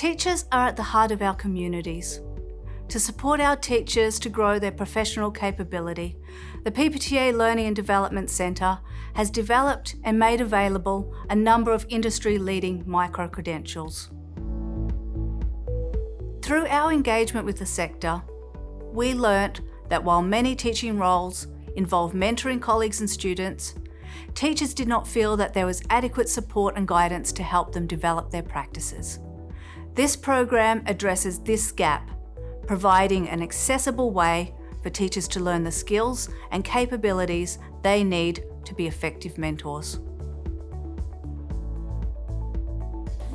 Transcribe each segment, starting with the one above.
Teachers are at the heart of our communities. To support our teachers to grow their professional capability, the PPTA Learning and Development Centre has developed and made available a number of industry-leading micro-credentials. Through our engagement with the sector, we learnt that while many teaching roles involve mentoring colleagues and students, teachers did not feel that there was adequate support and guidance to help them develop their practices. This program addresses this gap, providing an accessible way for teachers to learn the skills and capabilities they need to be effective mentors.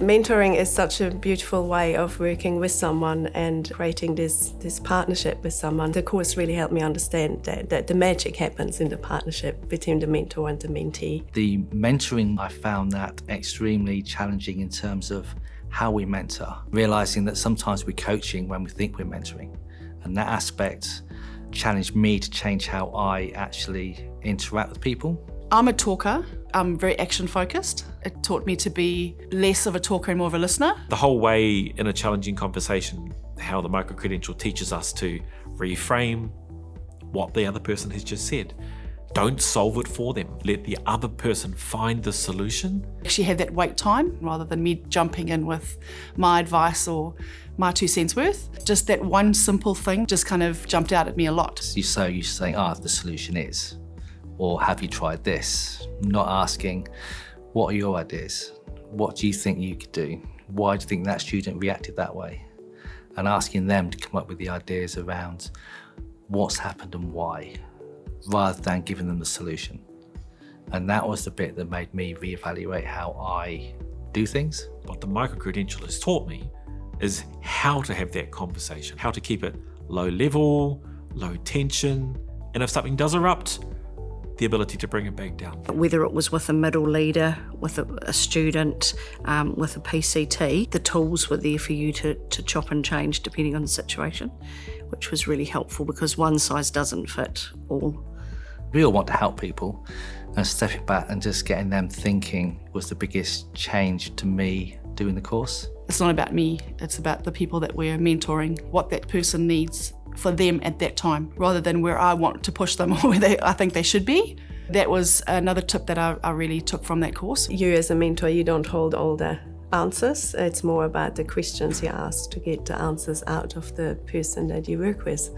Mentoring is such a beautiful way of working with someone and creating this partnership with someone. The course really helped me understand that the magic happens in the partnership between the mentor and the mentee. The mentoring, I found that extremely challenging in terms of how we mentor, realising that sometimes we're coaching when we think we're mentoring. And that aspect challenged me to change how I actually interact with people. I'm a talker. I'm very action-focused. It taught me to be less of a talker and more of a listener. The whole way in a challenging conversation, how the micro-credential teaches us to reframe what the other person has just said. Don't solve it for them. Let the other person find the solution. Actually have that wait time rather than me jumping in with my advice or my 2 cents worth. Just that one simple thing just kind of jumped out at me a lot. You're so used to saying, the solution is, or have you tried this? Not asking, what are your ideas? What do you think you could do? Why do you think that student reacted that way? And asking them to come up with the ideas around what's happened and why, rather than giving them the solution. And that was the bit that made me reevaluate how I do things. What the micro-credential has taught me is how to have that conversation, how to keep it low level, low tension, and if something does erupt, the ability to bring it back down. Whether it was with a middle leader, with a student, with a PCT, the tools were there for you to chop and change depending on the situation, which was really helpful because one size doesn't fit all. We all want to help people, and stepping back and just getting them thinking was the biggest change to me doing the course. It's not about me, it's about the people that we're mentoring, what that person needs for them at that time, rather than where I want to push them or where I think they should be. That was another tip that I really took from that course. You as a mentor, you don't hold all the answers. It's more about the questions you ask to get the answers out of the person that you work with.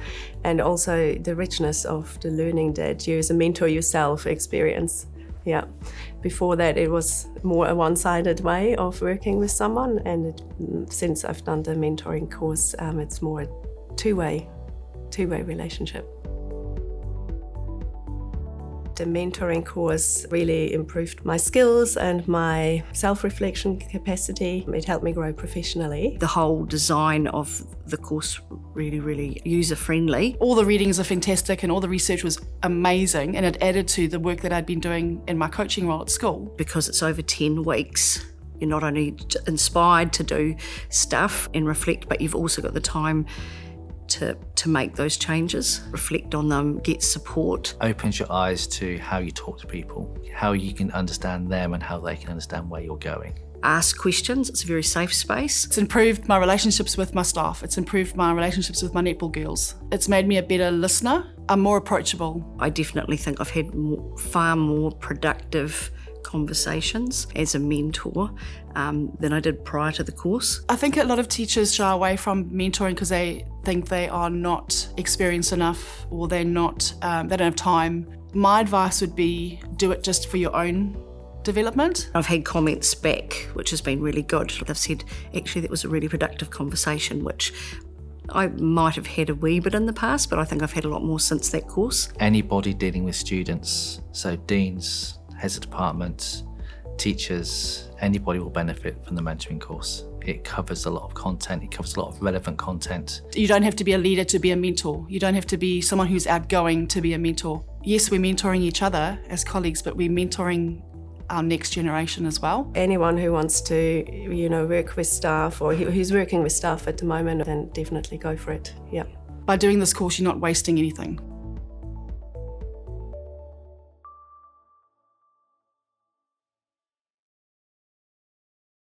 And also the richness of the learning that you as a mentor yourself experience. Yeah. Before that, it was more a one-sided way of working with someone. And since I've done the mentoring course, it's more a two-way relationship. The mentoring course really improved my skills and my self-reflection capacity. It helped me grow professionally. The whole design of the course really user-friendly. All the readings are fantastic and all the research was amazing, and it added to the work that I'd been doing in my coaching role at school. Because it's over 10 weeks, you're not only inspired to do stuff and reflect, but you've also got the time to make those changes, reflect on them, get support. Opens your eyes to how you talk to people, how you can understand them and how they can understand where you're going. Ask questions, it's a very safe space. It's improved my relationships with my staff, it's improved my relationships with my netball girls. It's made me a better listener, I'm more approachable. I definitely think I've had far more productive conversations as a mentor than I did prior to the course. I think a lot of teachers shy away from mentoring because they think they are not experienced enough or they don't have time. My advice would be do it just for your own development. I've had comments back, which has been really good. They've said, actually, that was a really productive conversation, which I might have had a wee bit in the past, but I think I've had a lot more since that course. Anybody dealing with students, so deans, heads of departments, teachers, anybody will benefit from the mentoring course. It covers a lot of content, it covers a lot of relevant content. You don't have to be a leader to be a mentor. You don't have to be someone who's outgoing to be a mentor. Yes, we're mentoring each other as colleagues, but we're mentoring our next generation as well. Anyone who wants to, work with staff or who's working with staff at the moment, then definitely go for it, yeah. By doing this course, you're not wasting anything.